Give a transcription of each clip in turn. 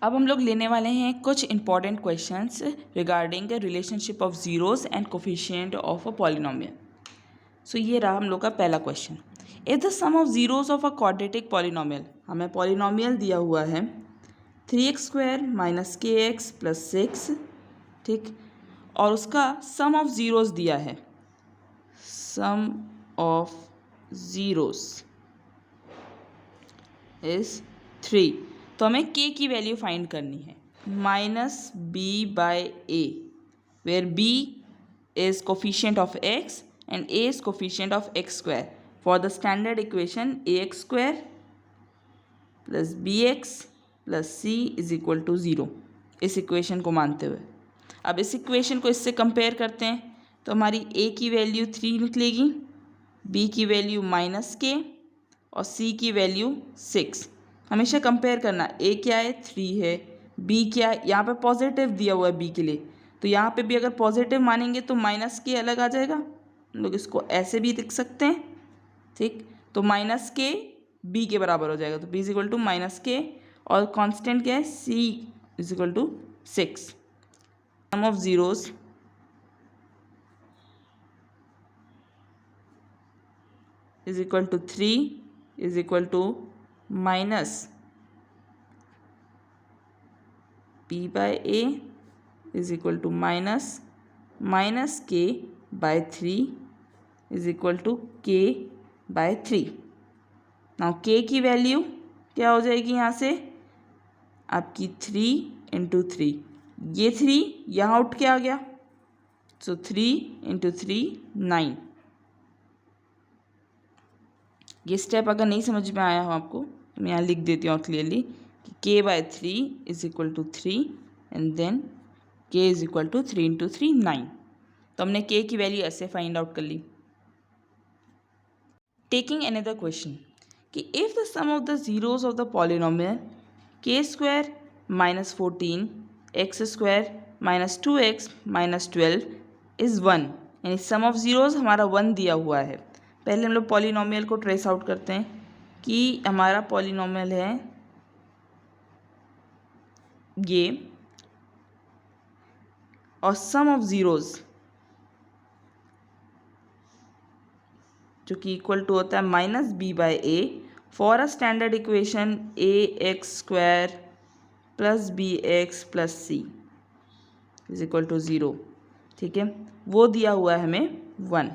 अब हम लोग लेने वाले हैं कुछ important questions regarding the relationship of zeros and coefficient of a polynomial. So ये रहा हम लोग का पहला question. If the sum of zeros of a quadratic polynomial, हमें पॉलिनोमियल दिया हुआ है 3x² माइनस kx प्लस 6, ठीक, और उसका सम ऑफ जीरोस दिया है, सम ऑफ जीरोस इज 3। तो हमें k की वैल्यू फाइंड करनी है -b/a, where b is coefficient of x and a is coefficient of x², for the standard equation ax² plus bx plus c is equal to 0, इस equation को मानते हुए। अब इस इक्वेशन को इससे कंपेयर करते हैं तो हमारी a की वैल्यू 3 निकलेगी, b की वैल्यू -k और c की वैल्यू 6। हमेशा कंपेयर करना, a क्या है 3 है, b क्या है, यहाँ पे पॉजिटिव दिया हुआ है b के लिए, तो यहाँ पे भी अगर पॉजिटिव मानेंगे तो -k अलग आ जाएगा, हम लोग इसको ऐसे भी लिख सकते हैं, ठीक। तो -k b के बराबर हो जाएगा, तो b is equal to -k और कांस्टेंट क्या है c is equal to 6। Sum of zeros is equal to 3 is equal to -b/a is equal to -k/3 is equal to k/3। Now k की value क्या हो जाएगी यहाँ से आपकी 3 × 3, ये 3 यहाँ उठ के आ गया, सो 3 × 3 9। ये स्टेप अगर नहीं समझ में आया हो आपको तो मैं यहाँ लिख देती हूँ क्लियरली कि k/3 is equal to 3 and then k is equal to 3 × 3 9। तो हमने k की वैल्यू ऐसे फाइंड आउट कर ली। टेकिंग अनदर क्वेश्चन कि if the sum of the zeros of the polynomial k² - 14 x² - 2x - 12 is 1, यानी sum of zeros हमारा 1 दिया हुआ है। पहले हम लोग पॉलिनोमियल को ट्रेस आउट करते हैं कि हमारा पॉलिनोमियल है ये, और सम ऑफ जीरोस जो कि इक्वल टू होता है -b/a for a standard equation ax² + bx + c is equal to 0, ठीक है, वो दिया हुआ है हमें 1,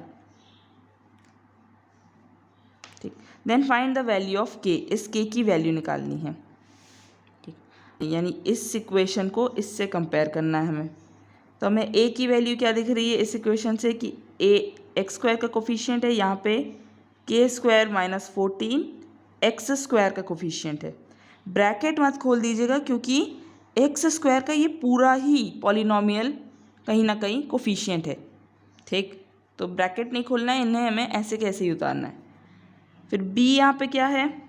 ठीक। Then find the value of k, इस k की वैल्यू निकालनी है, ठीक, यानी इस इक्वेशन को इससे कंपेयर करना है हमें। तो हमें a की वैल्यू क्या दिख रही है इस इक्वेशन से कि x² का कोफिशिएंट है, यहाँ पे k² - 14 x² का कोफिशिएंट है। ब्रैकेट मत खोल दीजिएगा क्योंकि x² का ये पूरा ही पॉलिनोमियल कहीं ना कहीं कोफिशिएंट है, ठीक। तो ब्रैकेट नहीं खोलना है, इन्हें हमें ऐसे कैसे ही उतारना है। फिर b यहाँ पे क्या है,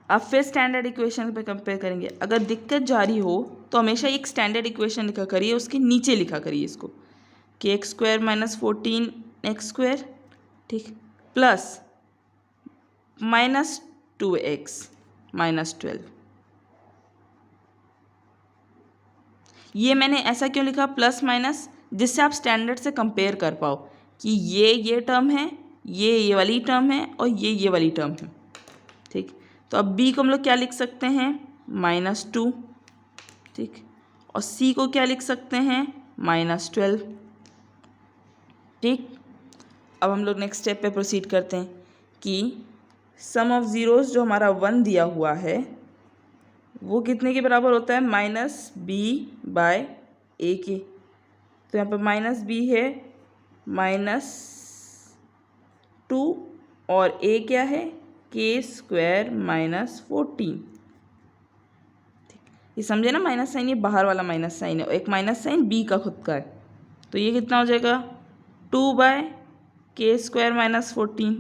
अब फिर स्टैंडर्ड इक्वेशन पे कंपेयर करेंगे। अगर दिक्कत जारी हो तो हमेशा एक स्टैंडर्ड इक्वेशन लिखा करिए, उसके नीचे लिखा करिए इसको कि x² - 14 x², ठीक, प्लस -2x - 12। ये मैंने ऐसा क्यों लिखा प्लस माइनस, जिससे आप स्टैंडर्ड से कंपेयर कर पाओ कि ये टर्म है, ये वाली टर्म है और ये वाली टर्म है, ठीक। तो अब b को हम लोग क्या लिख सकते हैं -2, ठीक, और c को क्या लिख सकते हैं -12, ठीक। अब हम लोग नेक्स्ट स्टेप पे प्रोसीड करते हैं कि सम ऑफ जीरोस जो हमारा 1 दिया हुआ है वो कितने के बराबर होता है -b/a के। तो यहाँ पर -b है -2 और a क्या है k² - 14, ठीक। ये समझे ना, माइनस साइन ये बाहर वाला माइनस साइन है, एक माइनस साइन b का खुद का है, तो ये कितना हो जाएगा 2/k² - 14।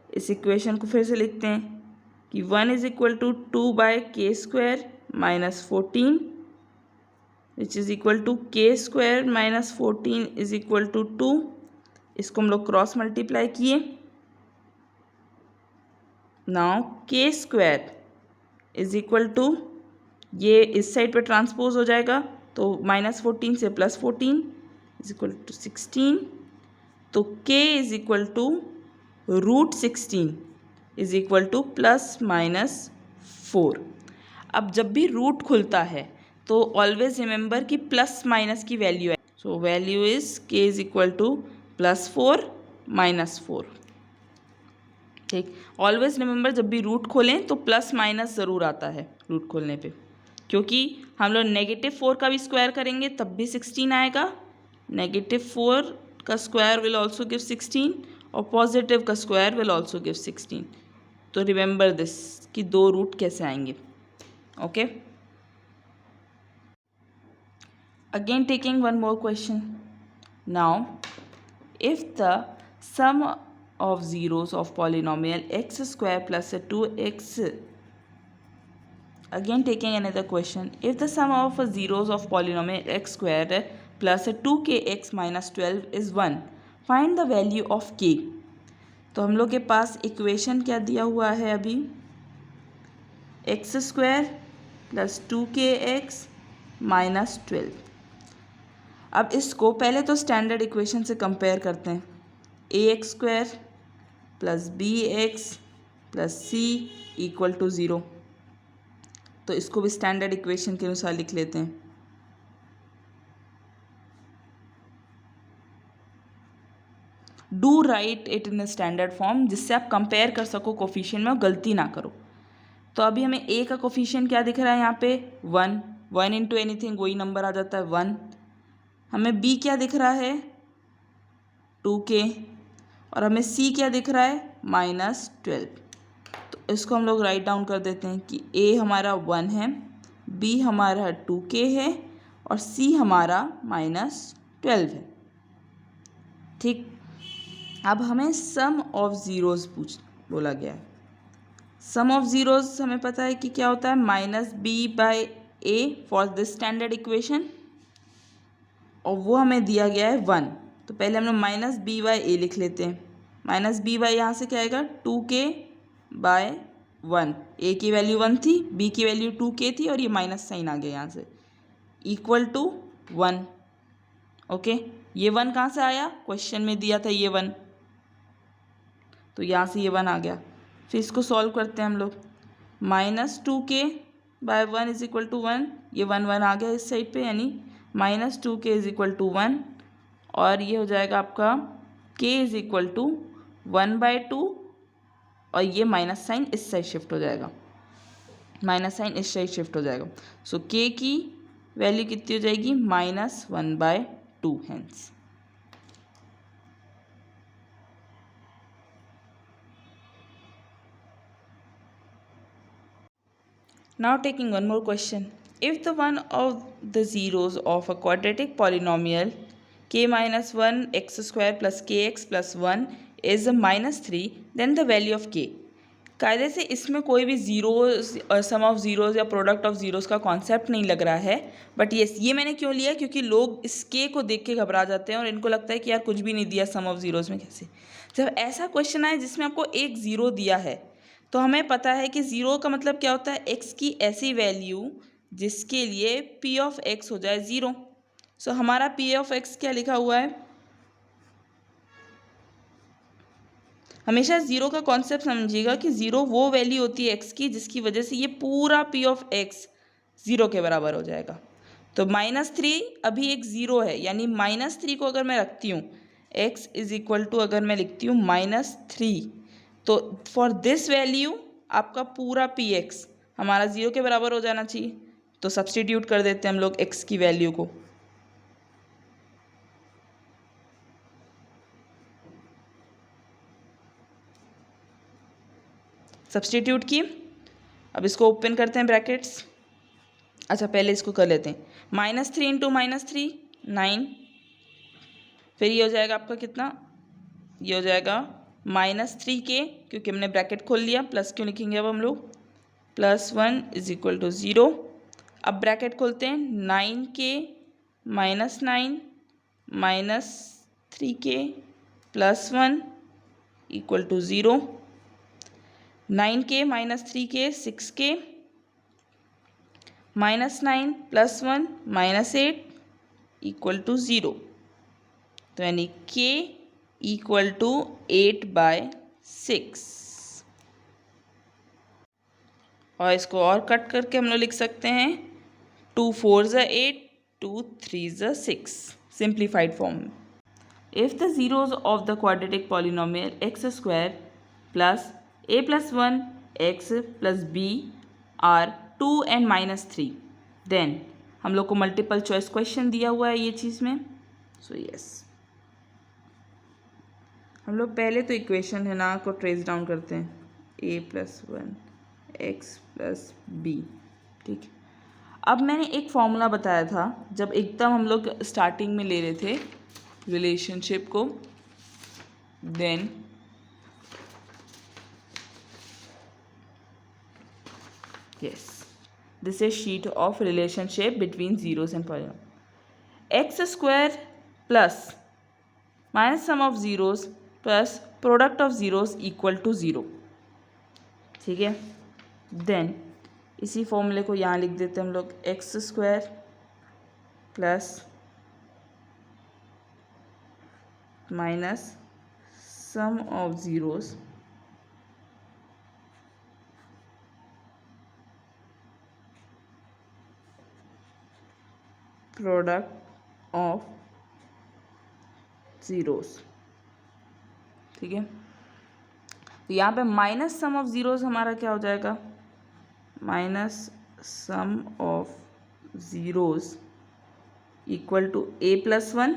इस इक्वेशन को फिर से लिखते हैं कि 1 is equal to 2/k² - 14 which is equal to k² - 14 is equal to 2। इसको हम लोग क्रॉस मल्टीप्लाई किए, now k² is equal to ये इस साइड पे ट्रांसपोज हो जाएगा, तो -14 से +14 इज इक्वल टू 16। तो k is equal to √16 is equal to ±4। अब जब भी रूट खुलता है तो ऑलवेज रिमेंबर कि प्लस माइनस की वैल्यू है। So value is k is equal to +4 -4। ठीक, ऑलवेज रिमेंबर जब भी रूट खोलें तो प्लस माइनस ज़रूर आता है रूट खोलने पे, क्योंकि हम लोग -4 का भी स्क्वायर करेंगे तब भी 16 आएगा, -4 का स्क्वायर विल ऑल्सो गिव 16 और पॉजिटिव का स्क्वायर विल ऑल्सो गिव 16। तो रिमेंबर दिस कि दो रूट कैसे आएंगे। Okay, again taking one more question. Now if the sum of zeros of polynomial x square plus 2x, again taking another question, if the sum of zeros of polynomial x square plus 2kx minus 12 is 1, find the value of k। तो हम लोग के पास equation क्या दिया हुआ है अभी, x square plus 2kx minus 12। अब इसको पहले तो स्टैंडर्ड इक्वेशन से कंपेयर करते हैं, ax² plus bx plus c equal to 0। तो इसको भी स्टैंडर्ड इक्वेशन के अनुसार लिख लेते हैं। Do right it in standard form, जिससे आप कंपेयर कर सको कोफिशिएंट में और गलती ना करो। तो अभी हमें a का कोफिशिएंट क्या दिख रहा है यहाँ पे 1, 1 इंटू एनीथिंग वही नंबर आ जाता है 1। हमें b क्या दिख रहा है 2k और हमें c क्या दिख रहा है -12। तो इसको हम लोग राइट डाउन कर देते हैं कि a हमारा 1 है, b हमारा 2k है और c हमारा -12 है। ठीक, अब हमें सम ऑफ ज़ीरोज़ बोला गया है। सम ऑफ ज़ीरोज़ हमें पता है कि क्या होता है -b/a for this standard equation, और वो हमें दिया गया है 1। तो पहले हम लोग -b/a लिख लेते हैं। -b/ यहाँ से क्या आएगा 2k/1। a की वैल्यू 1 थी, b की वैल्यू 2k थी और ये माइनस साइन आ गया यहाँ से, इक्वल टू 1। ओके, ये 1 कहाँ से आया, क्वेश्चन में दिया था ये 1, तो यहाँ से ये 1 आ गया। फिर इसको सॉल्व करते हैं हम लोग, -2k/1 इज इक्वल टू 1, ये 1 आ गया इस साइड पे, यानी -2k इज इक्वल टू 1, और ये हो जाएगा आपका k इज इक्वल टू 1/2, और ये माइनस साइन इस साइड शिफ्ट हो जाएगा, माइनस साइन इस साइड शिफ्ट हो जाएगा। सो k की वैल्यू कितनी हो जाएगी -1/2 hence. Now taking one more question. If the one of the zeros of a quadratic polynomial k minus 1 x square plus kx plus 1 is a -3, then the value of k। कायदे से इसमें कोई भी zeros और सम of zeros या product of zeros का concept नहीं लग रहा है, बट येस ये मैंने क्यों लिया, क्योंकि लोग इस के को देख के घबरा जाते हैं और इनको लगता है कि यार कुछ भी नहीं दिया सम ऑफ ज़ीरोज़ में कैसे। जब ऐसा क्वेश्चन आए जिसमें आपको एक ज़ीरो दिया है, तो हमें पता है कि ज़ीरो का मतलब क्या होता है, एक्स की ऐसी वैल्यू जिसके लिए पी ऑफ एक्स हो जाए ज़ीरो। सो हमारा पी ऑफ एक्स क्या लिखा हुआ है, हमेशा ज़ीरो का कॉन्सेप्ट समझिएगा कि ज़ीरो वो वैल्यू होती है एक्स की जिसकी वजह से ये पूरा पी ऑफ एक्स ज़ीरो के बराबर हो जाएगा। तो -3 अभी एक ज़ीरो है, यानी -3 को अगर मैं रखती हूँ, x इज इक्वल टू अगर मैं लिखती हूँ -3, तो फॉर दिस वैल्यू आपका पूरा पी एक्स हमारा ज़ीरो के बराबर हो जाना चाहिए। तो सब्सटीट्यूट कर देते हैं हम लोग x की वैल्यू को, सब्सटीट्यूट की। अब इसको ओपन करते हैं ब्रैकेट्स, अच्छा पहले इसको कर लेते हैं, -3 इंटू -3 9, फिर ये हो जाएगा आपका कितना, ये हो जाएगा -3k, क्योंकि हमने ब्रैकेट खोल लिया, प्लस क्यों लिखेंगे अब हम लोग, +1 इज इक्वल टू 0। अब ब्रैकेट खोलते हैं, 9k -9 -3k +1 equal to 0, 9k -3k 6k -9 + 1 -8 = 0। तो यानी k = 8/6। और इसको और कट करके हम लोग लिख सकते हैं 2 4 = 8, 2 3 = 6, simplified form. If the zeros of the quadratic polynomial x² plus a plus 1 x plus b are 2 and -3, then हम लोग को मल्टीपल चॉइस क्वेश्चन दिया हुआ है ये चीज़ में। सो यस, हम लोग पहले तो इक्वेशन है ना को ट्रेस डाउन करते हैं, a plus 1 x plus b। ठीक, अब मैंने एक फॉर्मूला बताया था जब एकदम हम लोग स्टार्टिंग में ले रहे थे रिलेशनशिप को, then yes, this is sheet of relationship between zeros and polynomial। x² plus minus sum of zeros plus product of zeros equal to 0। ठीक है, देन इसी फॉर्मूले को यहाँ लिख देते हैं हम लोग, x² plus minus sum of zeros product of zeros. ठीक है, तो यहाँ पे माइनस सम ऑफ ज़ीरोस हमारा क्या हो जाएगा, minus sum of zeros equal to a + 1।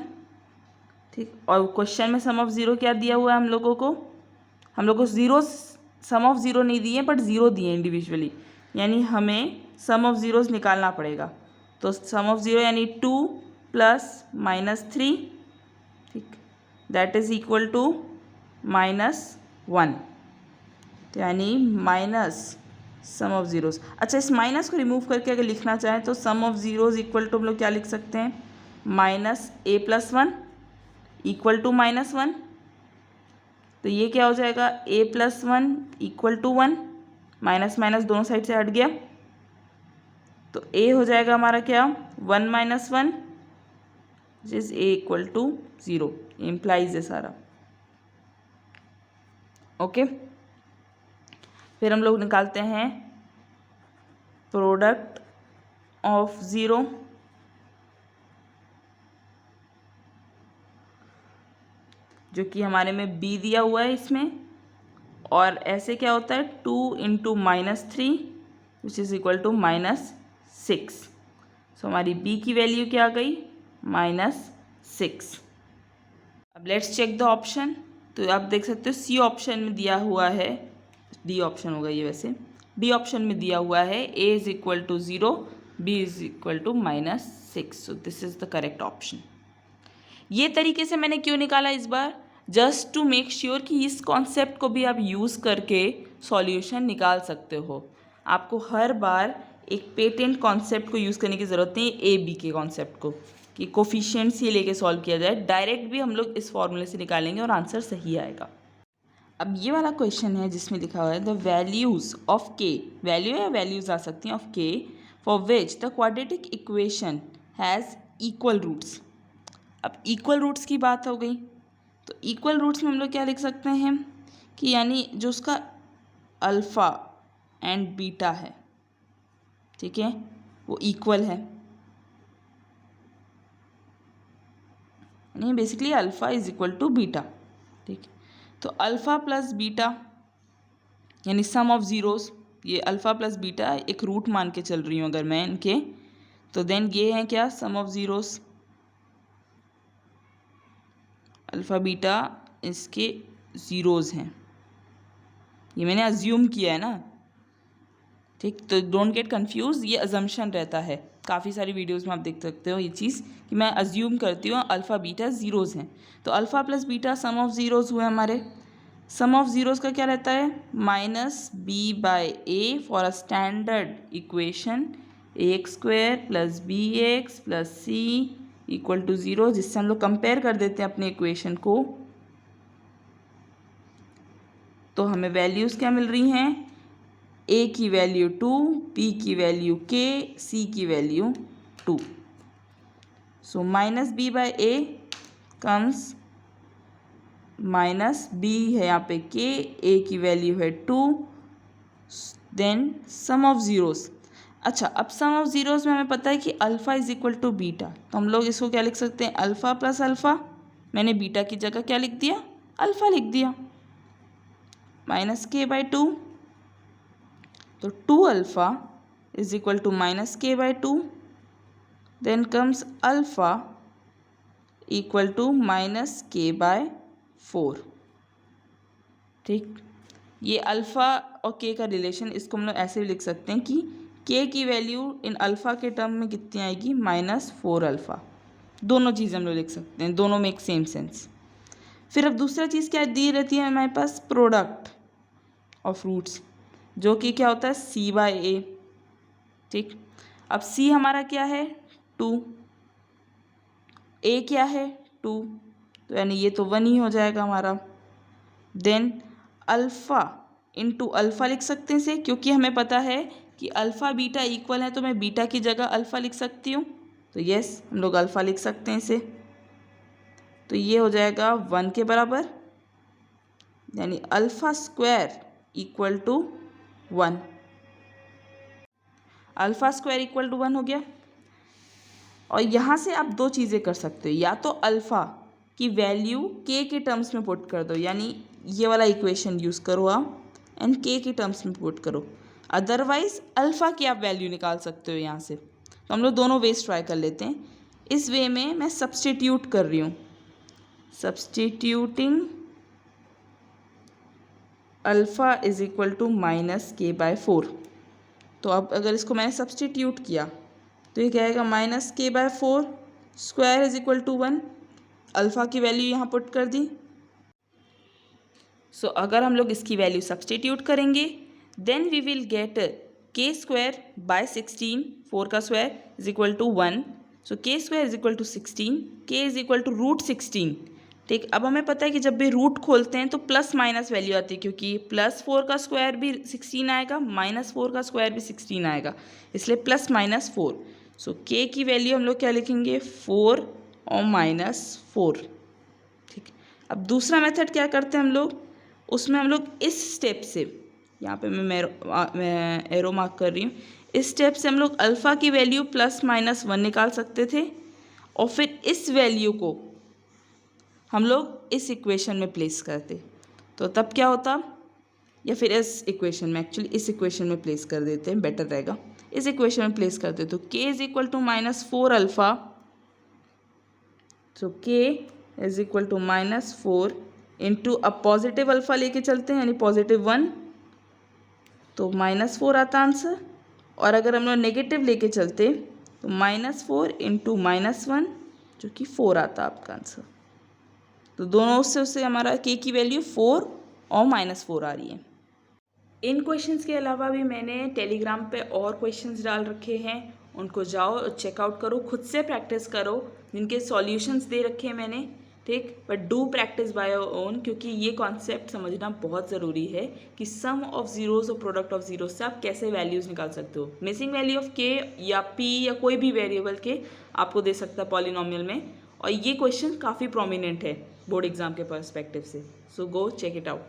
ठीक, और क्वेश्चन में सम ऑफ ज़ीरो क्या दिया हुआ है हम लोगों को, हम लोग को ज़ीरो सम ऑफ ज़ीरो नहीं दिए बट ज़ीरो दिए इंडिविजुअली, यानी हमें सम ऑफ ज़ीरोज़ निकालना पड़ेगा। तो सम ऑफ ज़ीरो यानी 2 + -3, ठीक, दैट इज़ इक्वल टू -1, तो यानी माइनस सम ऑफ ज़ीरोज़। अच्छा, इस माइनस को रिमूव करके अगर लिखना चाहें तो सम ऑफ ज़ीरोज़ इक्वल टू हम लोग क्या लिख सकते हैं, -a + 1 इक्वल टू -1। तो ये क्या हो जाएगा, a + 1 equal to 1, minus minus दोनों साइड से हट गया, तो a हो जाएगा हमारा क्या, 1 - 1 विच इज़ a = 0, इम्प्लाइज है सारा। ओके, फिर हम लोग निकालते हैं प्रोडक्ट ऑफ ज़ीरो, जो कि हमारे में b दिया हुआ है इसमें, और ऐसे क्या होता है 2 × -3 विच इज़ इक्वल टू -6। सो हमारी b की वैल्यू क्या आ गई, -6। अब लेट्स चेक द ऑप्शन। तो आप देख सकते हो सी ऑप्शन में दिया हुआ है, डी ऑप्शन होगा ये वैसे, डी ऑप्शन में दिया हुआ है a = 0, b = -6। So this is the correct option. ये तरीके से मैंने क्यों निकाला इस बार, जस्ट टू मेक श्योर कि इस कॉन्सेप्ट को भी आप यूज़ करके सॉल्यूशन निकाल सकते हो। आपको हर बार एक पेटेंट कॉन्सेप्ट को यूज़ करने की ज़रूरत नहीं है, ए बी के कॉन्सेप्ट को, कि कोफिशिएंट्स ही लेके सॉल्व किया जाए, डायरेक्ट भी हम लोग इस फॉर्मूले से निकालेंगे और आंसर सही आएगा। अब ये वाला क्वेश्चन है जिसमें लिखा हुआ है the values of k, value या वैल्यूज़ आ सकती हैं of k for which the quadratic equation has equal roots. अब इक्वल रूट्स की बात हो गई, तो इक्वल रूट्स में हम लोग क्या लिख सकते हैं कि यानी जो उसका अल्फ़ा एंड बीटा है, ठीक है, वो इक्वल है, यानी basically alpha is equal to beta. ठीक, तो अल्फ़ा प्लस बीटा यानी सम ऑफ ज़ीरोज़, ये अल्फ़ा प्लस बीटा एक रूट मान के चल रही हूँ अगर मैं इनके, तो देन ये है क्या, सम ऑफ ज़ीरोज़, अल्फ़ा बीटा इसके ज़ीरोज़ हैं, ये मैंने अज्यूम किया है ना। ठीक, तो डोंट गेट कंफ्यूज, ये अजम्पशन रहता है, काफ़ी सारी वीडियोस में आप देख सकते हो ये चीज़ कि मैं अज्यूम करती हूँ अल्फ़ा बीटा ज़ीरोज़ हैं। तो alpha plus beta some of zeros हुए हमारे, सम ऑफ ज़ीरोज़ का क्या रहता है, -b/a for a standard equation ax² + bx + c = 0, जिससे हम लोग कंपेयर कर देते हैं अपने इक्वेशन को। तो हमें वैल्यूज़ क्या मिल रही हैं, ए की वैल्यू 2, बी की वैल्यू k, सी की value 2. So minus B by A comes minus B है यहाँ पे k, ए की वैल्यू है 2, देन सम ऑफ ज़ीरोज़. अच्छा, अब सम ऑफ ज़ीरोज़ में हमें पता है कि alpha is equal to beta, तो हम लोग इसको क्या लिख सकते हैं, अल्फ़ा प्लस अल्फ़ा. मैंने बीटा की जगह क्या लिख दिया, अल्फ़ा लिख दिया, माइनस के बाई 2. तो 2 alpha is equal to minus K by 2. Then comes alpha equal to minus के बाय 4. ठीक, ये अल्फ़ा और के का रिलेशन, इसको हम लोग ऐसे भी लिख सकते हैं कि के की वैल्यू इन अल्फ़ा के टर्म में कितनी आएगी, -4 अल्फ़ा. दोनों चीज़ें हम लोग लिख सकते हैं, दोनों में एक सेम सेंस. फिर अब दूसरा चीज़ क्या दी रहती है हमारे पास, प्रोडक्ट ऑफ रूट्स, जो कि क्या होता है c बाय ए. ठीक, अब c हमारा क्या है 2, a क्या है 2, तो यानी ये तो 1 ही हो जाएगा हमारा. देन अल्फ़ा इंटू अल्फ़ा लिख सकते हैं इसे, क्योंकि हमें पता है कि अल्फ़ा बीटा इक्वल है, तो मैं बीटा की जगह अल्फ़ा लिख सकती हूँ. तो यस, हम लोग अल्फ़ा लिख सकते हैं इसे. तो ये हो जाएगा 1 के बराबर, यानी alpha square equal to 1. Alpha square equal to 1 हो गया. और यहाँ से आप दो चीज़ें कर सकते हो, या तो अल्फ़ा की वैल्यू के टर्म्स में पुट कर दो, यानी ये वाला इक्वेशन यूज़ करो आप एंड के टर्म्स में पुट करो. अदरवाइज अल्फ़ा की आप वैल्यू निकाल सकते हो यहाँ से. तो हम लोग दोनों वेज ट्राई कर लेते हैं. इस वे में मैं सब्सटीट्यूट कर रही हूँ, substituting alpha is equal to minus के बाय 4. तो अब अगर इसको मैंने सब्सटीट्यूट किया तो ये क्या आएगा, माइनस के by 4 square is equal to 1. Alpha की वैल्यू यहाँ पुट कर दी. सो अगर हम लोग इसकी वैल्यू सब्सटीट्यूट करेंगे then we will get k square by 16, 4 का square is equal to 1. So k square is equal to 16, के इज इक्वल टू रूट 16. ठीक, अब हमें पता है कि जब भी रूट खोलते हैं तो प्लस माइनस वैल्यू आती है, क्योंकि +4 का स्क्वायर भी 16 आएगा, -4 का स्क्वायर भी 16 आएगा, इसलिए +-4. सो के की वैल्यू हम लोग क्या लिखेंगे, 4 और -4. ठीक, अब दूसरा मेथड क्या करते हैं हम लोग, उसमें हम लोग इस स्टेप से, यहाँ पे मैं एरो मार्क कर रही हूँ, इस स्टेप से हम लोग अल्फ़ा की वैल्यू +-1 निकाल सकते थे, और फिर इस वैल्यू को हम लोग इस इक्वेशन में प्लेस करते. तो तब क्या होता, या फिर इस इक्वेशन में, एक्चुअली इस इक्वेशन में प्लेस कर देते हैं, बेटर रहेगा. इस इक्वेशन में प्लेस करते तो k is equal to -4 alpha. So k is equal to -4 into, अब पॉजिटिव अल्फ़ा लेके चलते हैं, यानी +1, तो -4 आता आंसर. और अगर हम लोग नेगेटिव लेके चलते तो -4 इंटू -1, जो कि 4 आता आपका आंसर. तो दोनों उससे हमारा k की वैल्यू 4 और -4 आ रही है. इन क्वेश्चंस के अलावा भी मैंने टेलीग्राम पे और क्वेश्चंस डाल रखे हैं, उनको जाओ चेकआउट करो, खुद से प्रैक्टिस करो, जिनके सॉल्यूशंस दे रखे हैं मैंने. ठीक, but do practice by your own, क्योंकि ये कॉन्सेप्ट समझना बहुत ज़रूरी है कि सम ऑफ ज़ीरोज़ और प्रोडक्ट ऑफ ज़ीरोज़ से आप कैसे वैल्यूज़ निकाल सकते हो. मिसिंग वैल्यू ऑफ के या पी या कोई भी वेरिएबल के आपको दे सकता है पॉलिनोमियल में, और ये क्वेश्चन काफ़ी प्रोमिनेंट है बोर्ड एग्जाम के पर्सपेक्टिव से. सो गो चेक इट आउट.